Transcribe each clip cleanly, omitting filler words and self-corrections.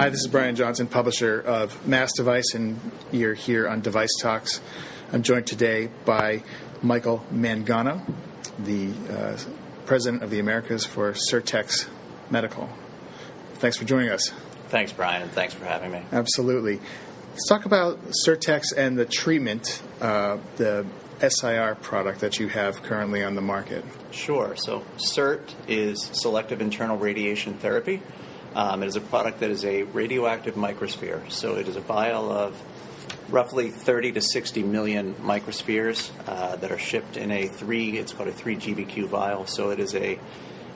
Hi, this is Brian Johnson, publisher of Mass Device, and you're here on DeviceTalks. I'm joined today by Michael Mangano, the president of the Americas for Sirtex Medical. Thanks for joining us. Thanks, Brian, and thanks for having me. Absolutely. Let's talk about Sirtex and the treatment, the SIR product that you have currently on the market. Sure. So SIRT is selective internal radiation therapy. It is a product that is a radioactive microsphere. So it is a vial of roughly 30 to 60 million microspheres that are shipped in it's called a 3 GBQ vial. So it is a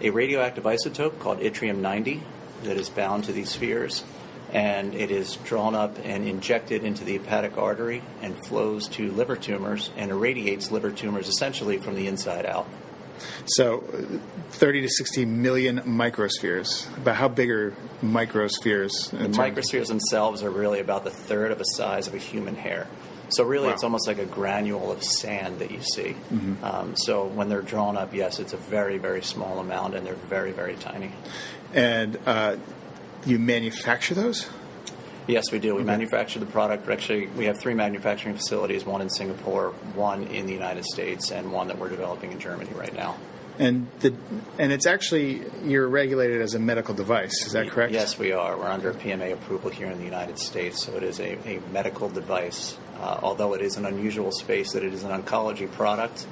radioactive isotope called yttrium-90 that is bound to these spheres. And it is drawn up and injected into the hepatic artery and flows to liver tumors and irradiates liver tumors essentially from the inside out. So 30 to 60 million microspheres. About how big are microspheres? The microspheres themselves are really about the third of the size of a human hair. So really It's almost like a granule of sand that you see. Mm-hmm. So when they're drawn up, yes, it's a very, very small amount, and they're very, very tiny. And you manufacture those? Yes, we do. We manufacture the product. Actually, we have 3 manufacturing facilities, one in Singapore, one in the United States, and one that we're developing in Germany right now. And it's actually, you're regulated as a medical device, is that correct? Yes, we are. We're under PMA approval here in the United States, so it is a medical device. Although it is an unusual space that it is an oncology product,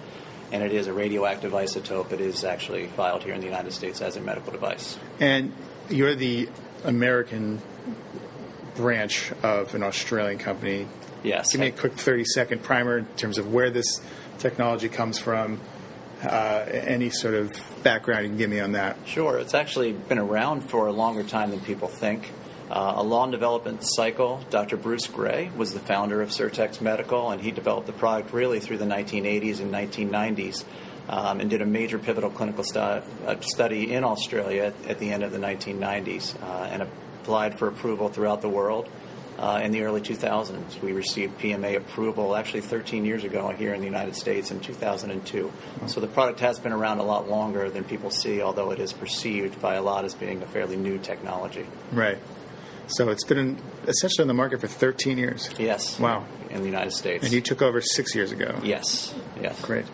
and it is a radioactive isotope, it is actually filed here in the United States as a medical device. And you're the American branch of an Australian company. Yes. Give me a quick 30-second primer in terms of where this technology comes from, any sort of background you can give me on that. Sure. It's actually been around for a longer time than people think. A long development cycle. Dr. Bruce Gray was the founder of Sirtex Medical, and he developed the product really through the 1980s and 1990s. And did a major pivotal clinical study in Australia at the end of the 1990s and applied for approval throughout the world. In the early 2000s, we received PMA approval actually 13 years ago here in the United States in 2002. So the product has been around a lot longer than people see, although it is perceived by a lot as being a fairly new technology. Right. So it's been essentially on the market for 13 years. Yes. Wow. In the United States. And you took over 6 years ago. Yes. Yes. Great.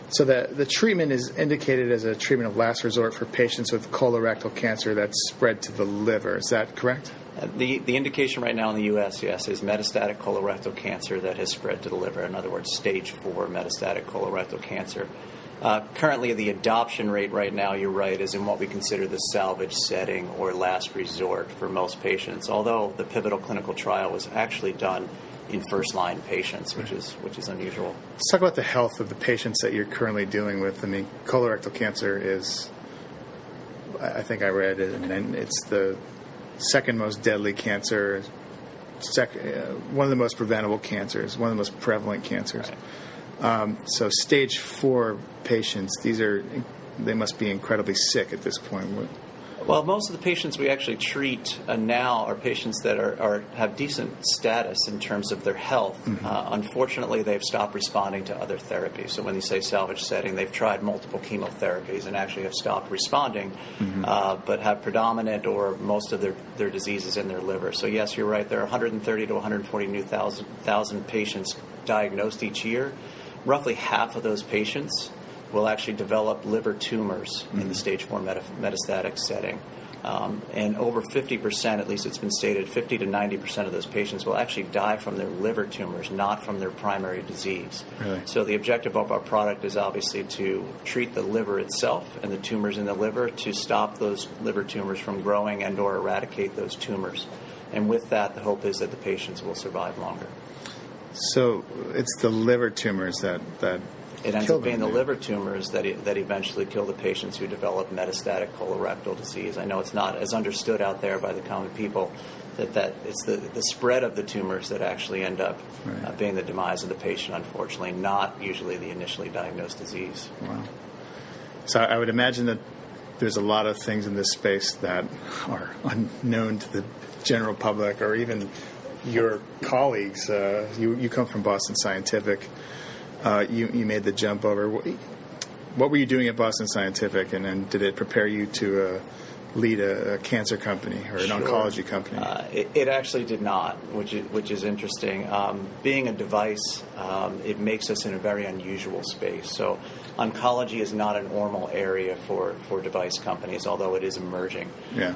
So the treatment is indicated as a treatment of last resort for patients with colorectal cancer that's spread to the liver. Is that correct? The indication right now in the U.S., yes, is metastatic colorectal cancer that has spread to the liver. In other words, stage 4 metastatic colorectal cancer. Currently, the adoption rate right now, you're right, is in what we consider the salvage setting or last resort for most patients, although the pivotal clinical trial was actually done in first-line patients, which is unusual. Let's talk about the health of the patients that you're currently dealing with. I mean, colorectal cancer is, I think I read it, and it's the second most deadly cancer, one of the most preventable cancers, one of the most prevalent cancers. Right. So stage 4 patients, they must be incredibly sick at this point. Well, most of the patients we actually treat now are patients that have decent status in terms of their health. Mm-hmm. Unfortunately, they've stopped responding to other therapies. So when you say salvage setting, they've tried multiple chemotherapies and actually have stopped responding, mm-hmm. But have predominant or most of their diseases in their liver. So yes, you're right. There are 130 to 140 new thousand patients diagnosed each year. Roughly half of those patients will actually develop liver tumors in the stage 4 metastatic setting. And over 50%, at least it's been stated, 50 to 90% of those patients will actually die from their liver tumors, not from their primary disease. Really? So the objective of our product is obviously to treat the liver itself and the tumors in the liver to stop those liver tumors from growing and or eradicate those tumors. And with that, the hope is that the patients will survive longer. So it's the liver tumors that it ends up being the liver tumors that eventually kill the patients who develop metastatic colorectal disease. I know it's not as understood out there by the common people that it's the spread of the tumors that actually end up being the demise of the patient, unfortunately, not usually the initially diagnosed disease. Wow. So I would imagine that there's a lot of things in this space that are unknown to the general public or even your colleagues. You come from Boston Scientific. You made the jump over. What were you doing at Boston Scientific, and did it prepare you to lead a cancer company or an oncology company? It actually did not, which is interesting. Being a device, it makes us in a very unusual space. So oncology is not a normal area for device companies, although it is emerging. Yeah.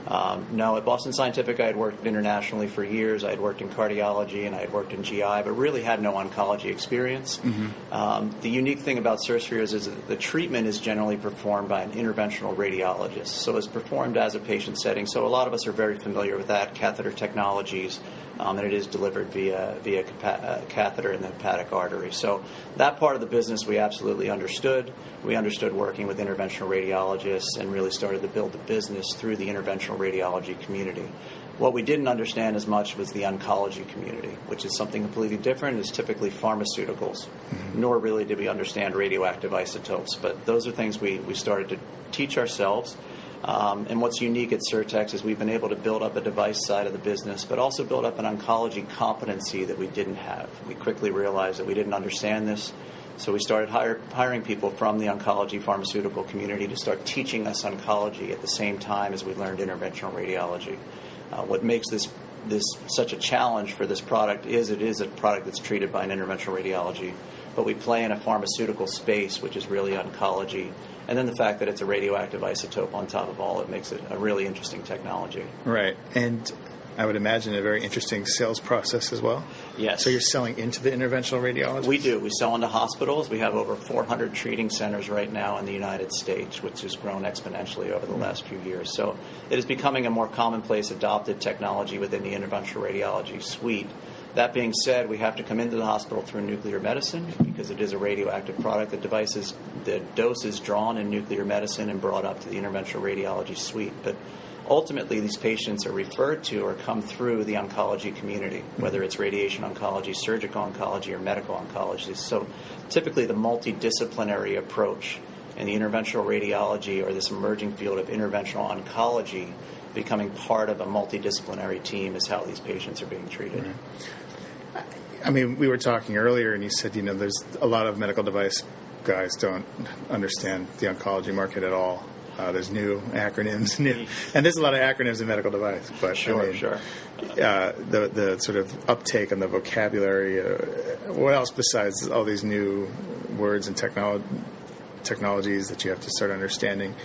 No, at Boston Scientific, I had worked internationally for years. I had worked in cardiology and I had worked in GI, but really had no oncology experience. Mm-hmm. The unique thing about Sirtex is that the treatment is generally performed by an interventional radiologist. So it's performed as a patient setting. So a lot of us are very familiar with that, catheter technologies, and it is delivered via catheter in the hepatic artery. So that part of the business we absolutely understood. We understood working with interventional radiologists and really started to build the business through the interventional radiology community. What we didn't understand as much was the oncology community, which is something completely different. It's typically pharmaceuticals, nor really did we understand radioactive isotopes. But those are things we started to teach ourselves. And what's unique at Sirtex is we've been able to build up a device side of the business, but also build up an oncology competency that we didn't have. We quickly realized that we didn't understand this, so we started hiring people from the oncology pharmaceutical community to start teaching us oncology at the same time as we learned interventional radiology. What makes this such a challenge for this product is it is a product that's treated by an interventional radiology, but we play in a pharmaceutical space, which is really oncology. And then the fact that it's a radioactive isotope on top of all, it makes it a really interesting technology. Right. And I would imagine a very interesting sales process as well. Yes. So you're selling into the interventional radiologists? We do. We sell into hospitals. We have over 400 treating centers right now in the United States, which has grown exponentially over the last few years. So it is becoming a more commonplace adopted technology within the interventional radiology suite. That being said, we have to come into the hospital through nuclear medicine because it is a radioactive product. The dose is drawn in nuclear medicine and brought up to the interventional radiology suite. But ultimately, these patients are referred to or come through the oncology community, whether it's radiation oncology, surgical oncology, or medical oncology. So typically the multidisciplinary approach in the interventional radiology or this emerging field of interventional oncology becoming part of a multidisciplinary team is how these patients are being treated. Right. I mean, we were talking earlier, and you said, there's a lot of medical device guys don't understand the oncology market at all. There's new acronyms, and there's a lot of acronyms in medical device. But Sure. The sort of uptake on the vocabulary. What else besides all these new words and technologies that you have to start understanding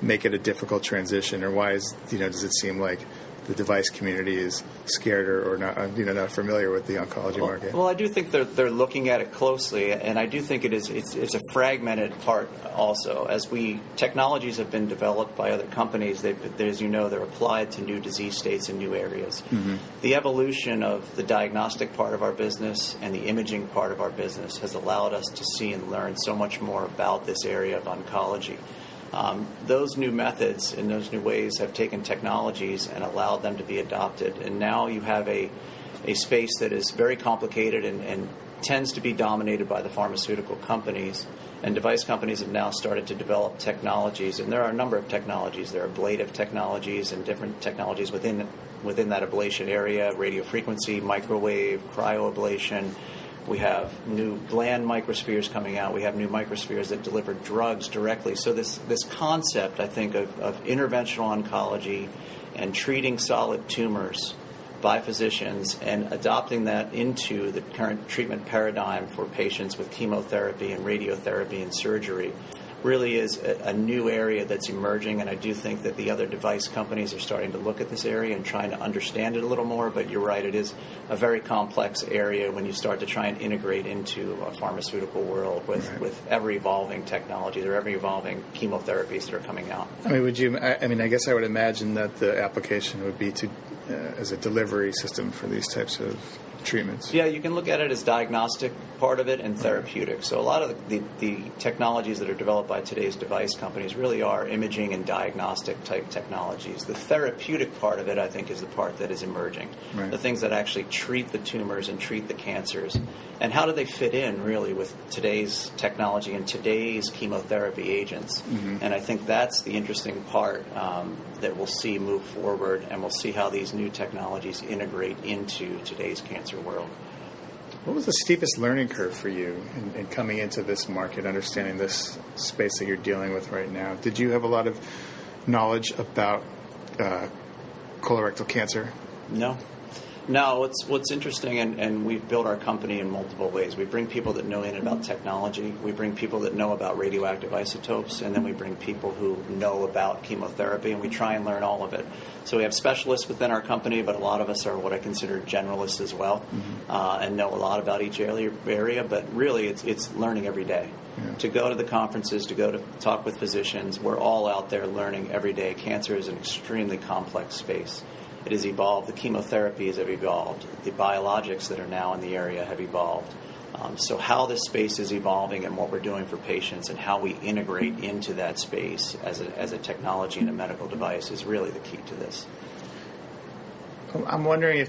make it a difficult transition, or why does it seem like the device community is scared or not familiar with the oncology market? Well, I do think they're looking at it closely, and I do think it's a fragmented part also. As technologies have been developed by other companies, as you know, they're applied to new disease states and new areas. Mm-hmm. The evolution of the diagnostic part of our business and the imaging part of our business has allowed us to see and learn so much more about this area of oncology. Those new methods and those new ways have taken technologies and allowed them to be adopted. And now you have a space that is very complicated and tends to be dominated by the pharmaceutical companies. And device companies have now started to develop technologies. And there are a number of technologies. There are ablative technologies and different technologies within that ablation area, radiofrequency, microwave, cryoablation. We have new bland microspheres coming out. We have new microspheres that deliver drugs directly. So this concept, I think, of interventional oncology and treating solid tumors by physicians and adopting that into the current treatment paradigm for patients with chemotherapy and radiotherapy and surgery really is a new area that's emerging, and I do think that the other device companies are starting to look at this area and trying to understand it a little more, but you're right, it is a very complex area when you start to try and integrate into a pharmaceutical world with ever-evolving technologies or ever-evolving chemotherapies that are coming out. I mean, I guess I would imagine that the application would be as a delivery system for these types of treatments. Yeah, you can look at it as diagnostic part of it and therapeutic. So a lot of the technologies that are developed by today's device companies really are imaging and diagnostic type technologies. The therapeutic part of it, I think, is the part that is emerging. Right. The things that actually treat the tumors and treat the cancers. And how do they fit in, really, with today's technology and today's chemotherapy agents? Mm-hmm. And I think that's the interesting part that we'll see move forward, and we'll see how these new technologies integrate into today's cancer world. What was the steepest learning curve for you in coming into this market, understanding this space that you're dealing with right now? Did you have a lot of knowledge about colorectal cancer? No. No, what's interesting, and we've built our company in multiple ways. We bring people that know about technology. We bring people that know about radioactive isotopes, and then we bring people who know about chemotherapy, and we try and learn all of it. So we have specialists within our company, but a lot of us are what I consider generalists as well, and know a lot about each area. But really, it's learning every day. Yeah. To go to the conferences, to go to talk with physicians, we're all out there learning every day. Cancer is an extremely complex space. It has evolved. The chemotherapies have evolved. The biologics that are now in the area have evolved. So how this space is evolving and what we're doing for patients and how we integrate into that space as a technology and a medical device is really the key to this. I'm wondering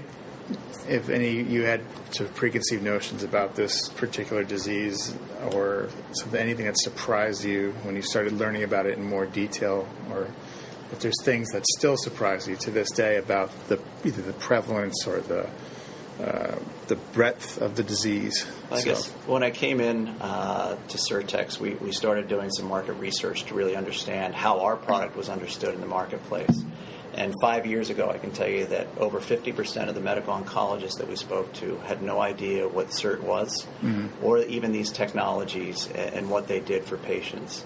if you had sort of preconceived notions about this particular disease or anything that surprised you when you started learning about it in more detail, or if there's things that still surprise you to this day about either the prevalence or the breadth of the disease. I guess when I came in to Sirtex, we started doing some market research to really understand how our product was understood in the marketplace. And 5 years ago, I can tell you that over 50% of the medical oncologists that we spoke to had no idea what Sirt was, or even these technologies and what they did for patients.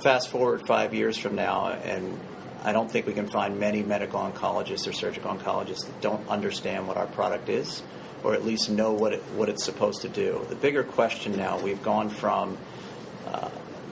Fast forward 5 years from now, and I don't think we can find many medical oncologists or surgical oncologists that don't understand what our product is, or at least know what it's supposed to do. The bigger question now, we've gone from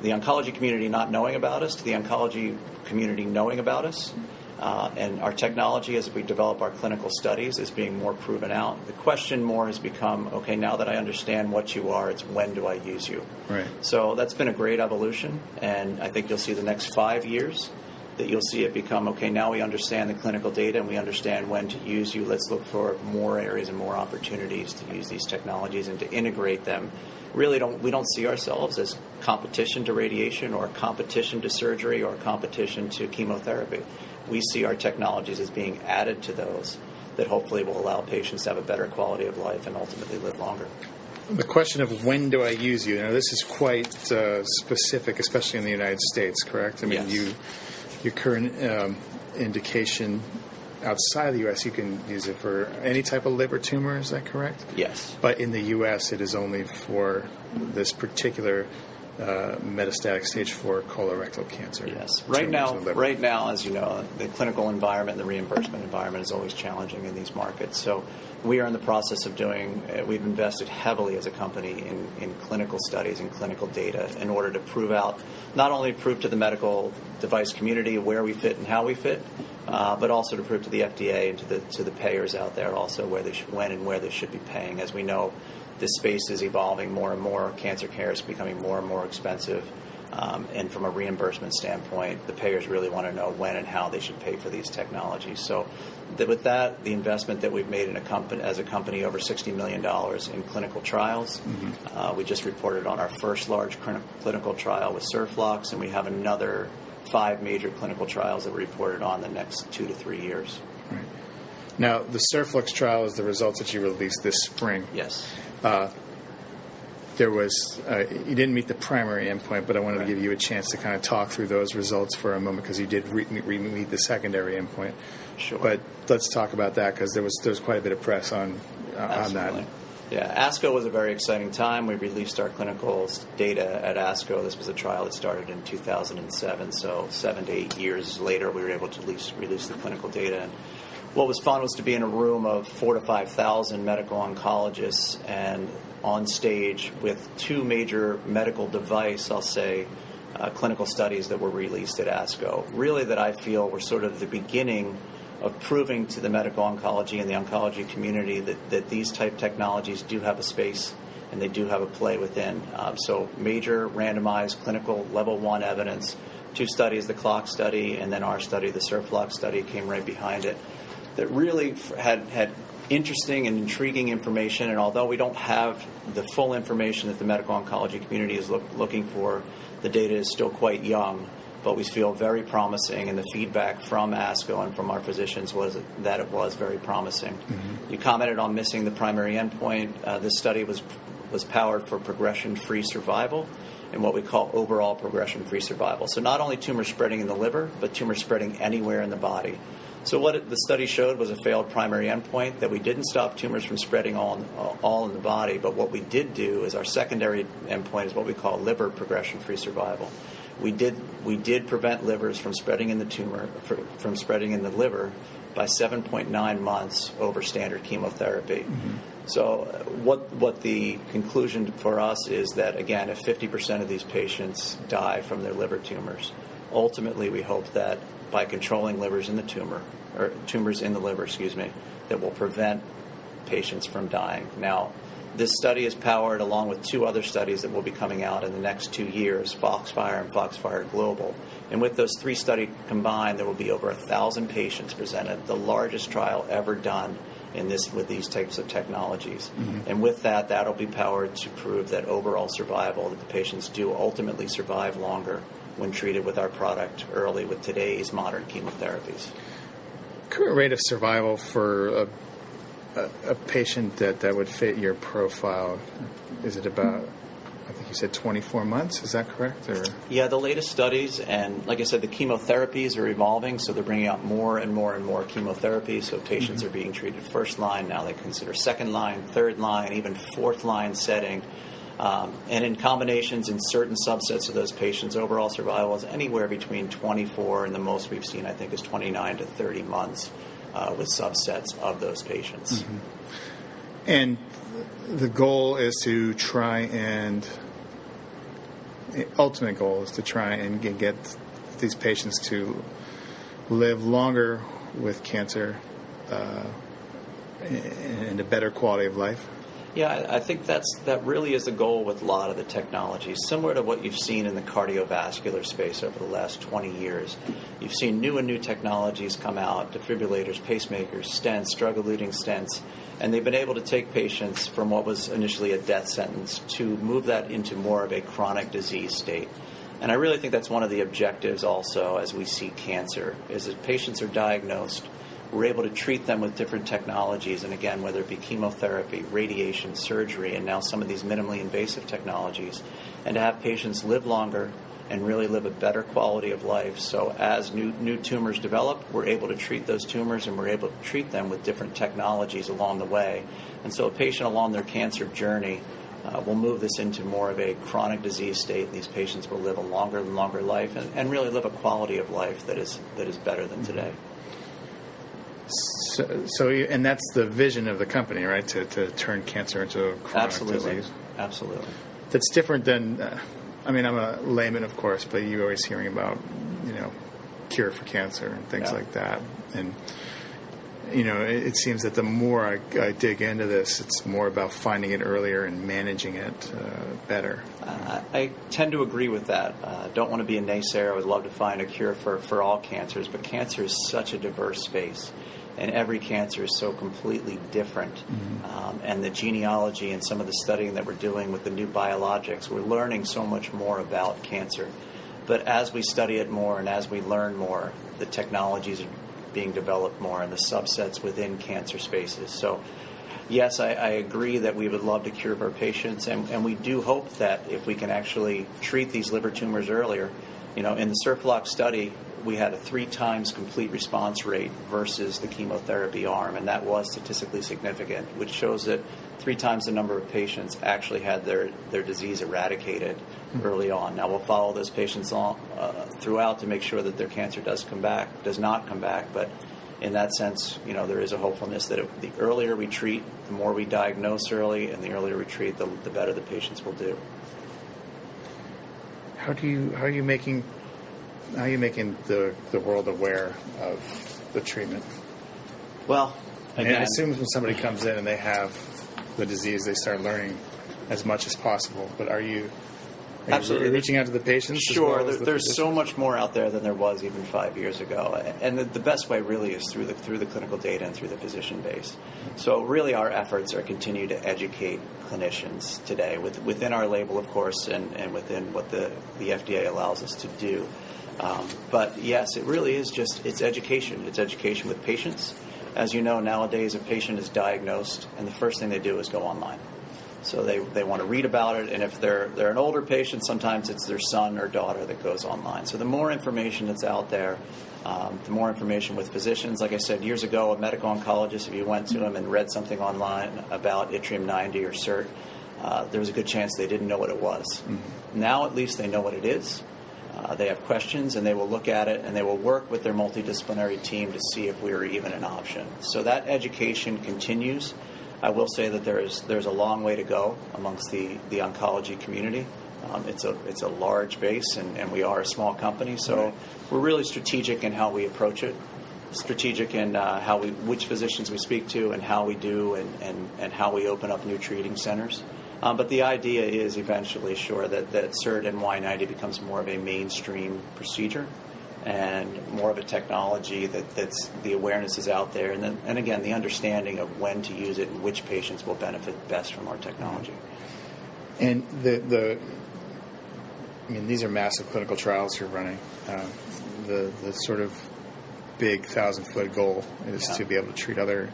the oncology community not knowing about us to the oncology community knowing about us. And our technology, as we develop our clinical studies, is being more proven out. The question more has become, okay, now that I understand what you are, it's when do I use you? Right. So that's been a great evolution, and I think you'll see the next 5 years that you'll see it become, okay, now we understand the clinical data and we understand when to use you. Let's look for more areas and more opportunities to use these technologies and to integrate them. We don't see ourselves as competition to radiation or competition to surgery or competition to chemotherapy. We see our technologies as being added to those that hopefully will allow patients to have a better quality of life and ultimately live longer. The question of when do I use you, this is quite specific, especially in the United States, correct? I mean, yes. Your current indication outside of the U.S., you can use it for any type of liver tumor, is that correct? Yes. But in the U.S., it is only for this particular metastatic stage 4 colorectal cancer. Yes. Right now, as you know, the clinical environment, the reimbursement environment is always challenging in these markets. So we are in the process of we've invested heavily as a company in clinical studies and clinical data in order to not only prove to the medical device community where we fit and how we fit, but also to prove to the FDA and to the payers out there also when and where they should be paying. As we know, this space is evolving more and more. Cancer care is becoming more and more expensive. And from a reimbursement standpoint, the payers really want to know when and how they should pay for these technologies. So with that, the investment that we've made as a company, over $60 million in clinical trials. We just reported on our first large clinical trial with Surflox, and we have another 5 major clinical trials that we reported on the next 2 to 3 years. Right. Now, the Surflox trial is the results that you released this spring. Yes. There was you didn't meet the primary endpoint, but I wanted to give you a chance to kind of talk through those results for a moment because you did meet the secondary endpoint. Sure. But let's talk about that because there was quite a bit of press on that. Yeah, ASCO was a very exciting time. We released our clinical data at ASCO. This was a trial that started in 2007, so 7 to 8 years later, we were able to release the clinical data. And what was fun was to be in a room of 4,000 to 5,000 medical oncologists and on stage with 2 major medical device, clinical studies that were released at ASCO. Really that I feel were sort of the beginning of proving to the medical oncology and the oncology community that these type technologies do have a space and they do have a play within. So major randomized clinical level 1 evidence, 2 studies, the CLOCK study and then our study, the Surflox study, came right behind it, that really had interesting and intriguing information. And although we don't have the full information that the medical oncology community is looking for, the data is still quite young, but we feel very promising, and the feedback from ASCO and from our physicians was that it was very promising. Mm-hmm. You commented on missing the primary endpoint. This study was powered for progression-free survival, in what we call overall progression-free survival. So not only tumors spreading in the liver, but tumors spreading anywhere in the body. So what the study showed was a failed primary endpoint, that we didn't stop tumors from spreading all in the body, but what we did do is our secondary endpoint is what we call liver progression-free survival. We did prevent livers from spreading in the tumor, from spreading in the liver by 7.9 months over standard chemotherapy. Mm-hmm. So what the conclusion for us is that, again, if 50% of these patients die from their liver tumors, ultimately we hope that by controlling tumors in the liver, that will prevent patients from dying. Now, this study is powered along with two other studies that will be coming out in the next 2 years, Foxfire and Foxfire Global. And with those three studies combined, there will be over 1,000 patients presented, the largest trial ever done with these types of technologies. Mm-hmm. And with that, that'll be powered to prove that overall survival, that the patients do ultimately survive longer when treated with our product early with today's modern chemotherapies. Current rate of survival for a patient that would fit your profile, is it about, I think you said 24 months, is that correct? Or? Yeah, the latest studies, and like I said, the chemotherapies are evolving, so they're bringing out more and more and more chemotherapy, so patients are being treated first line, now they consider second line, third line, even fourth line setting. And in combinations in certain subsets of those patients, overall survival is anywhere between 24 and the most we've seen, I think, is 29 to 30 months with subsets of those patients. Mm-hmm. And the goal is to try and, ultimate goal is to try and get these patients to live longer with cancer and a better quality of life. Yeah, I think that really is the goal with a lot of the technologies, similar to what you've seen in the cardiovascular space over the last 20 years. You've seen new and new technologies come out, defibrillators, pacemakers, stents, drug-eluting stents, and they've been able to take patients from what was initially a death sentence to move that into more of a chronic disease state. And I really think that's one of the objectives also as we see cancer, is that patients are diagnosed, we're able to treat them with different technologies, and again, whether it be chemotherapy, radiation, surgery, and now some of these minimally invasive technologies, and to have patients live longer and really live a better quality of life. So as new tumors develop, we're able to treat those tumors, and we're able to treat them with different technologies along the way. And so a patient along their cancer journey will move this into more of a chronic disease state, and these patients will live a longer and longer life and really live a quality of life that is better than today. So, and that's the vision of the company, right? To turn cancer into a chronic disease. Absolutely. That's different than, I'm a layman, of course, but you're always hearing about, cure for cancer and things like that. And, it seems that the more I dig into this, it's more about finding it earlier and managing it better. I tend to agree with that. Don't want to be a naysayer. I would love to find a cure for all cancers, but cancer is such a diverse space. And every cancer is so completely different. Mm-hmm. And the genealogy and some of the studying that we're doing with the new biologics, we're learning so much more about cancer. But as we study it more and as we learn more, the technologies are being developed more and the subsets within cancer spaces. So, yes, I agree that we would love to cure our patients, and we do hope that if we can actually treat these liver tumors earlier, in the Sirtex study, we had a 3 times complete response rate versus the chemotherapy arm, and that was statistically significant, which shows that 3 times the number of patients actually had their disease eradicated early on. Now, we'll follow those patients throughout to make sure that their cancer does not come back, but in that sense, there is a hopefulness that the earlier we treat, the more we diagnose early, and the earlier we treat, the better the patients will do. How are you making the world aware of the treatment? Well, again, I assume when somebody comes in and they have the disease, they start learning as much as possible. But are you absolutely reaching out to the patients? Sure. As well as there's so much more out there than there was even 5 years ago, and the best way really is through the clinical data and through the physician base. So really, our efforts are continue to educate clinicians today within our label, of course, and within what the FDA allows us to do. But yes, it really is it's education. It's education with patients. As you know, nowadays a patient is diagnosed, and the first thing they do is go online. So they want to read about it, and if they're an older patient, sometimes it's their son or daughter that goes online. So the more information that's out there, the more information with physicians. Like I said, years ago, a medical oncologist, if you went to him and read something online about yttrium-90 or SIRT, there was a good chance they didn't know what it was. Mm-hmm. Now at least they know what it is. They have questions, and they will look at it, and they will work with their multidisciplinary team to see if we are even an option. So that education continues. I will say that there's a long way to go amongst the oncology community. It's a large base, and we are a small company, so we're really strategic in how we approach it, strategic in which physicians we speak to, and how we do, and how we open up new treating centers. But the idea is eventually, that SIRT and Y90 becomes more of a mainstream procedure and more of a technology that's the awareness is out there, and again, the understanding of when to use it and which patients will benefit best from our technology. And these are massive clinical trials you're running. The sort of big 1,000-foot goal is to be able to treat other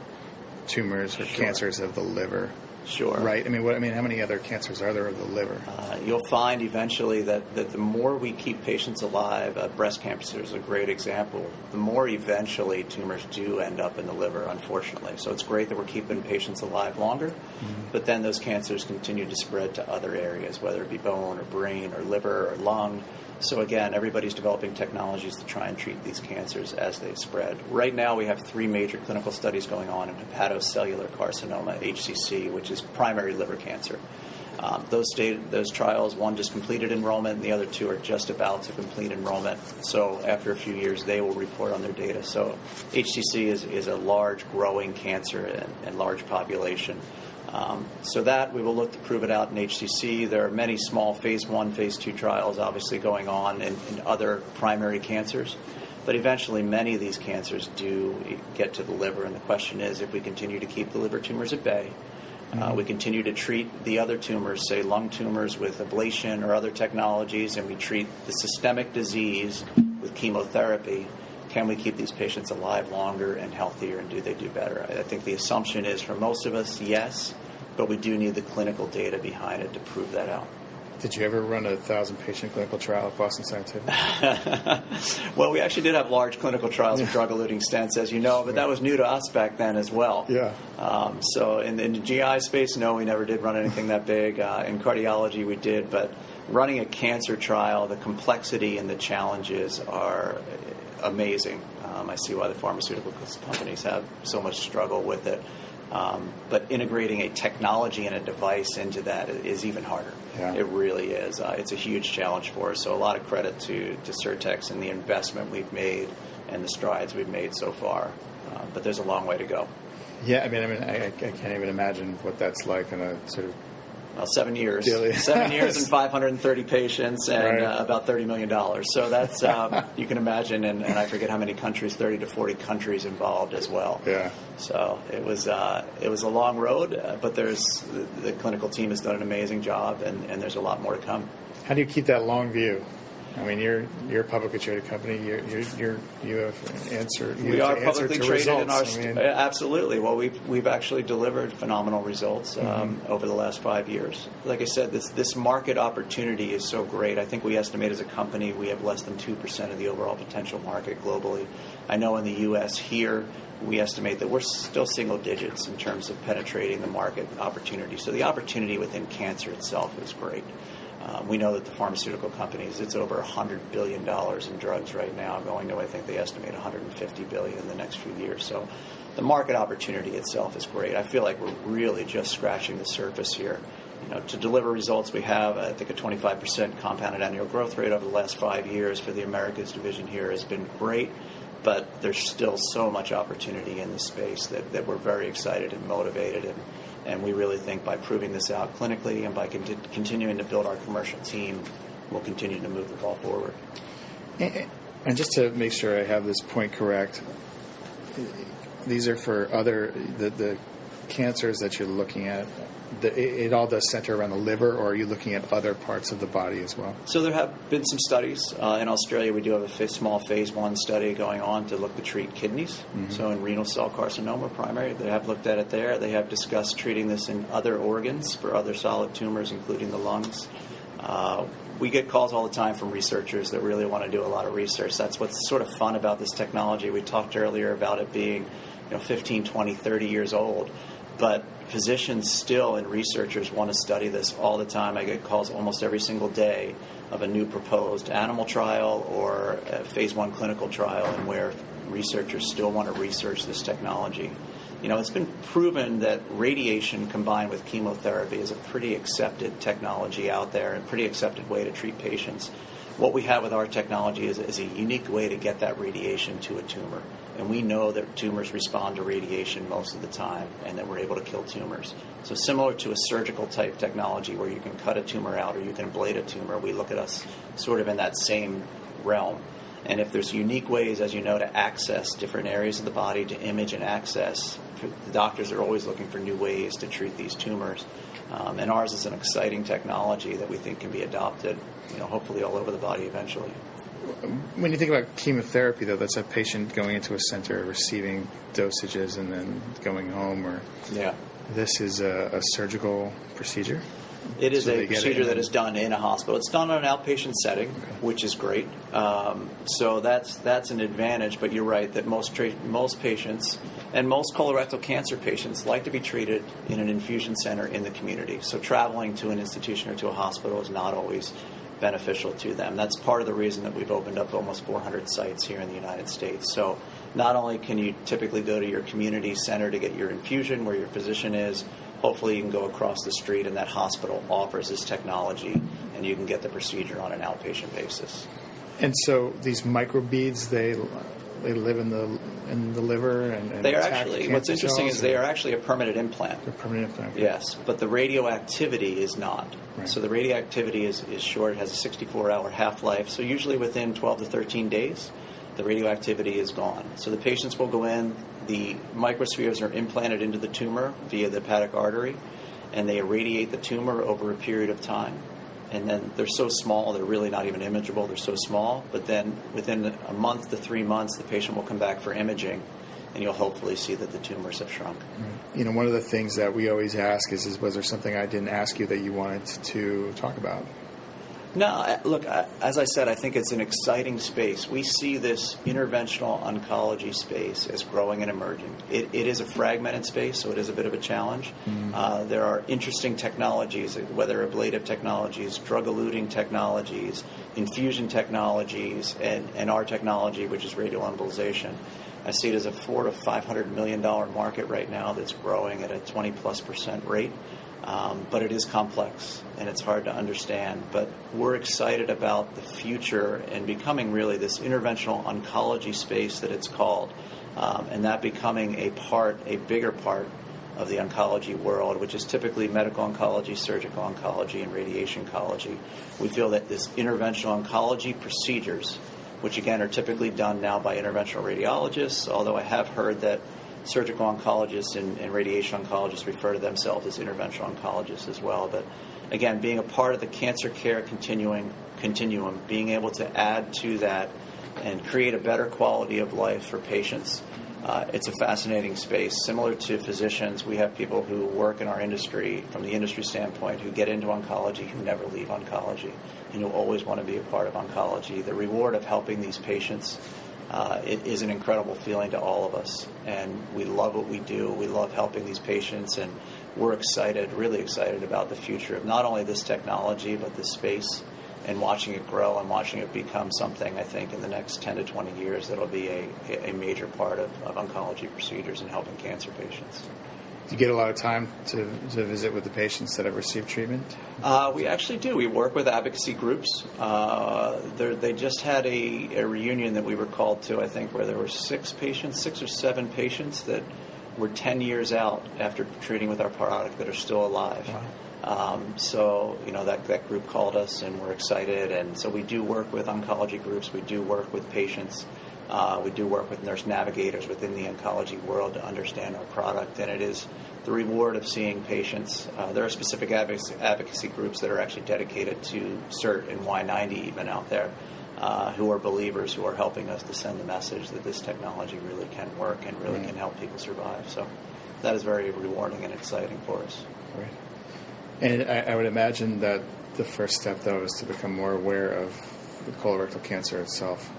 tumors or cancers of the liver. Sure. Right. How many other cancers are there of the liver? You'll find eventually that the more we keep patients alive, breast cancer is a great example, the more eventually tumors do end up in the liver, unfortunately. So it's great that we're keeping patients alive longer, but then those cancers continue to spread to other areas, whether it be bone or brain or liver or lung. So again, everybody's developing technologies to try and treat these cancers as they spread. Right now we have 3 major clinical studies going on in hepatocellular carcinoma, HCC, which is primary liver cancer. Those trials, one just completed enrollment, and the other 2 are just about to complete enrollment. So after a few years, they will report on their data. So HCC is a large, growing cancer and large population. So that we will look to prove it out in HCC. There are many small phase 1, phase 2 trials obviously going on in other primary cancers. But eventually many of these cancers do get to the liver. And the question is, if we continue to keep the liver tumors at bay, we continue to treat the other tumors, say lung tumors with ablation or other technologies, and we treat the systemic disease with chemotherapy, can we keep these patients alive longer and healthier, and do they do better? I think the assumption is for most of us, yes, but we do need the clinical data behind it to prove that out. Did you ever run a 1,000-patient clinical trial at Boston Scientific? Well, we actually did have large clinical trials of drug-eluting stents, as you know, but that was new to us back then as well. Yeah. So in the GI space, no, we never did run anything that big. In cardiology, we did, but running a cancer trial, the complexity and the challenges are amazing. I see why the pharmaceutical companies have so much struggle with it. But integrating a technology and a device into that is even harder. Yeah. It really is. It's a huge challenge for us. So a lot of credit to Sirtex and the investment we've made and the strides we've made so far. But there's a long way to go. Yeah, I can't even imagine what that's like on a sort of... Well, 7 years. 7 years and 530 patients and about $30 million. So that's, you can imagine, and I forget how many countries, 30 to 40 countries involved as well. Yeah. So it was a long road, but the clinical team has done an amazing job, and there's a lot more to come. How do you keep that long view? You're a publicly traded company. You have answer. We are publicly traded results. in our absolutely. Well, we've actually delivered phenomenal results over the last 5 years. Like I said, this market opportunity is so great. I think we estimate as a company we have less than 2% of the overall potential market globally. I know in the U.S. here we estimate that we're still single digits in terms of penetrating the market opportunity. So the opportunity within cancer itself is great. We know that the pharmaceutical companies, it's over $100 billion in drugs right now, going to, I think they estimate $150 billion in the next few years. So the market opportunity itself is great. I feel like we're really just scratching the surface here. To deliver results, we have, I think, a 25% compounded annual growth rate over the last 5 years for the Americas division here has been great, but there's still so much opportunity in this space that we're very excited and motivated, and we really think by proving this out clinically and by continuing to build our commercial team, we'll continue to move the ball forward. And just to make sure I have this point correct, these are for the cancers that you're looking at it all does center around the liver, or are you looking at other parts of the body as well? So there have been some studies. In Australia, we do have a small phase 1 study going on to look to treat kidneys. Mm-hmm. So in renal cell carcinoma primary, they have looked at it there. They have discussed treating this in other organs for other solid tumors, including the lungs. We get calls all the time from researchers that really want to do a lot of research. That's what's sort of fun about this technology. We talked earlier about it being 15, 20, 30 years old. But physicians still and researchers want to study this all the time. I get calls almost every single day of a new proposed animal trial or a phase 1 clinical trial, and where researchers still want to research this technology. It's been proven that radiation combined with chemotherapy is a pretty accepted technology out there and pretty accepted way to treat patients. What we have with our technology is a unique way to get that radiation to a tumor. And we know that tumors respond to radiation most of the time, and that we're able to kill tumors. So similar to a surgical type technology where you can cut a tumor out or you can ablate a tumor, we look at us sort of in that same realm. And if there's unique ways, as you know, to access different areas of the body, to image and access, the doctors are always looking for new ways to treat these tumors. And ours is an exciting technology that we think can be adopted, hopefully all over the body eventually. When you think about chemotherapy, though, that's a patient going into a center, receiving dosages, and then going home, or this is a surgical procedure? It is a procedure that is done in a hospital. It's done on an outpatient setting, which is great. So that's an advantage. But you're right that most patients and most colorectal cancer patients like to be treated in an infusion center in the community. So traveling to an institution or to a hospital is not always beneficial to them. That's part of the reason that we've opened up almost 400 sites here in the United States. So not only can you typically go to your community center to get your infusion where your physician is, hopefully you can go across the street and that hospital offers this technology and you can get the procedure on an outpatient basis. And so these microbeads, they live in the liver and they are actually, what's interesting is they are actually a permanent implant. They're permanent implant. Yes, but the radioactivity is not. Right. So the radioactivity is short, it has a 64-hour half-life. So usually within 12 to 13 days, the radioactivity is gone. So the patients will go in, the microspheres are implanted into the tumor via the hepatic artery, and they irradiate the tumor over a period of time. And then they're so small, they're really not even imageable, they're so small. But then within a month to 3 months, the patient will come back for imaging, and you'll hopefully see that the tumors have shrunk. Right. One of the things that we always ask is was there something I didn't ask you that you wanted to talk about? No, look, as I said, I think it's an exciting space. We see this interventional oncology space as growing and emerging. It is a fragmented space, so it is a bit of a challenge. Mm-hmm. There are interesting technologies, whether ablative technologies, drug-eluting technologies, infusion technologies, and our technology, which is radioembolization. I see it as a $400 to $500 million market right now that's growing at a 20+% rate. But it is complex and it's hard to understand. But we're excited about the future and becoming really this interventional oncology space that it's called, and that becoming a bigger part of the oncology world, which is typically medical oncology, surgical oncology, and radiation oncology. We feel that this interventional oncology procedures, which again are typically done now by interventional radiologists, although I have heard that surgical oncologists and radiation oncologists refer to themselves as interventional oncologists as well. But again, being a part of the cancer care continuum, being able to add to that and create a better quality of life for patients, it's a fascinating space. Similar to physicians, we have people who work in our industry, from the industry standpoint, who get into oncology, who never leave oncology, and who always want to be a part of oncology. The reward of helping these patients it is an incredible feeling to all of us, and we love what we do. We love helping these patients, and we're excited, really excited about the future of not only this technology, but this space, and watching it grow and watching it become something, I think, in the next 10 to 20 years that will be a major part of oncology procedures and helping cancer patients. Do you get a lot of time to visit with the patients that have received treatment? We actually do. We work with advocacy groups. They just had a reunion that we were called to, I think, where there were 6 or 7 patients that were 10 years out after treating with our product that are still alive. Wow. So, that group called us, and we're excited. And so we do work with oncology groups. We do work with patients. We do work with nurse navigators within the oncology world to understand our product, and it is the reward of seeing patients. There are specific advocacy groups that are actually dedicated to CERT and Y90 even out there, who are believers, who are helping us to send the message that this technology really can work and really can help people survive. So that is very rewarding and exciting for us. Right. And I would imagine that the first step, though, is to become more aware of the colorectal cancer itself.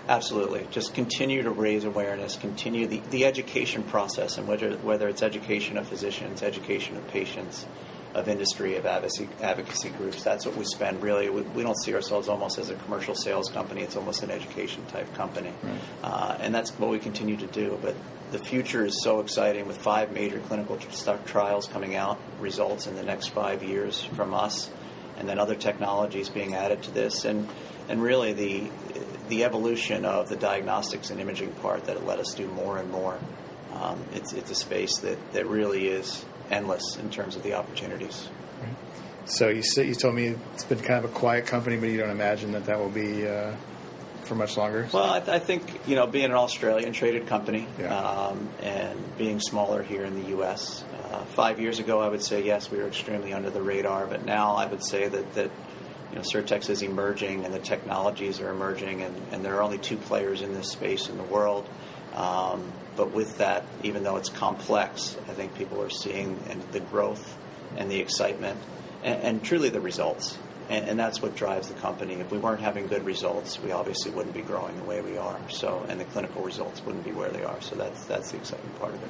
Absolutely. Just continue to raise awareness, continue the education process, and whether it's education of physicians, education of patients, of industry, of advocacy groups. That's what we spend, really. We don't see ourselves almost as a commercial sales company. It's almost an education-type company. Right. And that's what we continue to do. But the future is so exciting with 5 major clinical trials coming out, results in the next 5 years from us, and then other technologies being added to this. And really the evolution of the diagnostics and imaging part that let us do more and more. It's a space that really is endless in terms of the opportunities. Right. So you told me it's been kind of a quiet company, but you don't imagine that will be for much longer? Well, I think, being an Australian traded company, yeah. And being smaller here in the U.S., 5 years ago I would say yes, we were extremely under the radar, but now I would say that Sirtex is emerging and the technologies are emerging, and there are only 2 players in this space in the world. But with that, even though it's complex, I think people are seeing the growth and the excitement and truly the results. And that's what drives the company. If we weren't having good results, we obviously wouldn't be growing the way we are. And the clinical results wouldn't be where they are. So that's the exciting part of it.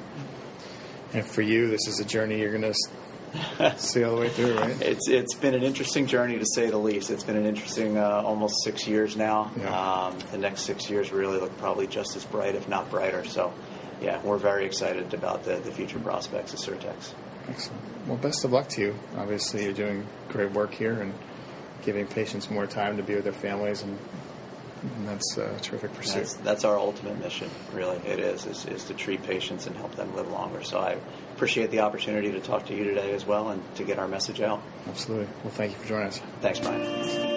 And for you, this is a journey you're going to see all the way through, right? It's been an interesting journey, to say the least. It's been an interesting almost 6 years now. Yeah. The next 6 years really look probably just as bright, if not brighter. So, yeah, we're very excited about the future prospects of Sirtex. Excellent. Well, best of luck to you. Obviously, you're doing great work here and giving patients more time to be with their families, and that's a terrific pursuit. That's our ultimate mission, really. It is to treat patients and help them live longer. So I appreciate the opportunity to talk to you today as well and to get our message out. Absolutely. Well, thank you for joining us. Thanks, Brian.